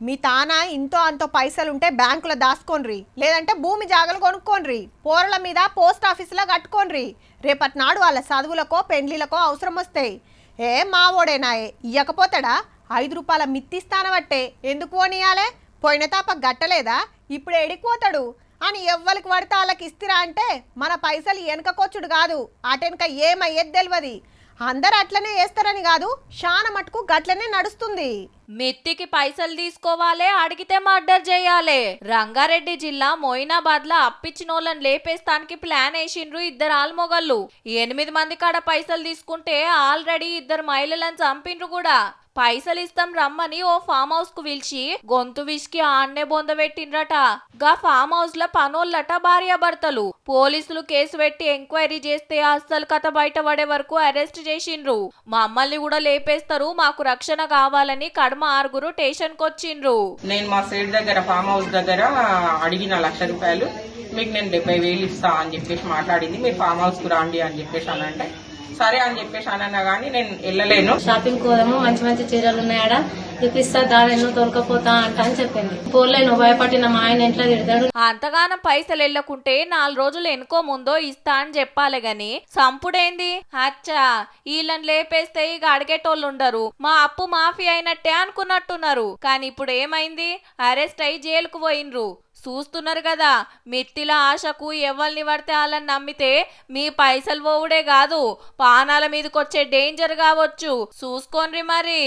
మీ తాన ఇంతో అంతో పైసలుంటే బ్యాంకులో దాసుకోండ్రి, లేదంటే భూమి జాగలు కొనుక్కోండ్రి, పోరల మీద పోస్ట్ ఆఫీసులో కట్టుకోండ్రి. రేపటి నాడు వాళ్ళ చదువులకో పెండ్లిలకో అవసరం వస్తాయి. ఏ మావోడేనాయే ఇయ్యకపోతాడా? 5 రూపాయల మిత్తిస్తానబట్టే ఎందుకు పోనీయాలే? పోయిన తాప గట్టలేదా? ఇప్పుడు ఎడికిపోతాడు అని ఎవ్వరికి పడితే వాళ్ళకి ఇస్తిరా అంటే మన పైసలు వెనకకొచ్చుడు కాదు, అటెనక ఏమయ్యేది తెలియదు. అందరు అట్లనే వేస్తారని కాదు, శాన మటుకు గట్లనే నడుస్తుంది. మిత్తికి పైసలు తీసుకోవాలే, అడిగితే మర్డర్ చేయాలి. రంగారెడ్డి జిల్లా మొయినాబాద్ లో అప్పిచ్చినోళ్ళని లేపేస్తానికి ప్లాన్ వేసిండ్రు ఇద్దరు ఆల్మొగళ్ళు. 8 మంది కాడ పైసలు తీసుకుంటే ఆల్రెడీ 2 మహిళలను చంపిండ్రు కూడా. పైసలు ఇస్తాం రమ్మని ఓ ఫామ్ హౌస్ కు పిలిచి గొంతు విసికి ఆన్నే బొంద పెట్టిండ్రట. గా ఫామ్ హౌస్ లో పనోళ్ళట భార్యాభర్తలు. పోలీసులు కేసు పెట్టి ఎంక్వైరీ చేస్తే అస్సలు కథ బయట పడే వరకు అరెస్ట్ చేసిండ్రు. మమ్మల్ని కూడా లేపేస్తారు, మాకు రక్షణ కావాలని కడమ 6 స్టేషన్ కు వచ్చిండ్రు. నేను మా సైడ్ దగ్గర ఫామ్ హౌస్ దగ్గర అడిగిన 1,00,000 రూపాయలు, మీకు నేను 70,000 ఇస్తా అని చెప్పేసి మాట్లాడింది. మీరు ఫామ్ హౌస్ కు రాండి అని చెప్పేసి అనంటే సరే అని చెప్పేసి అన్నా గానీ నేను వెళ్ళలేను. షాపింగ్ కోదాము, మంచి మంచి చీరలు ఉన్నాయాడ, ఇప్పిస్తా దాని ఎన్నో తొలకపోతా అంట అని చెప్పింది. పోలేను, భయపడిన మా ఆయన ఇంట్లో తిడతాడు. అంతగానం పైసలు వెళ్ళకుంటే 4 రోజులు ఎనుకో ముందో ఇస్తా అని చెప్పాలి గాని సంపుడేంది? అచ్చా, వీళ్ళని లేపేస్తే ఇక అడిగేటోళ్ళు ఉండరు, మా అప్పు మాఫీ అయినట్టే అనుకున్నట్టున్నారు. కానీ ఇప్పుడు ఏమైంది? అరెస్ట్ అయి జైలుకు పోయినరు. చూస్తున్నారు కదా, మిత్తిల ఆశకు ఎవరిని పడితే వాళ్ళని నమ్మితే మీ పైసలు పోవుడే కాదు, పానాల మీదకొచ్చే డేంజర్ కావచ్చు. చూసుకోండి మరి.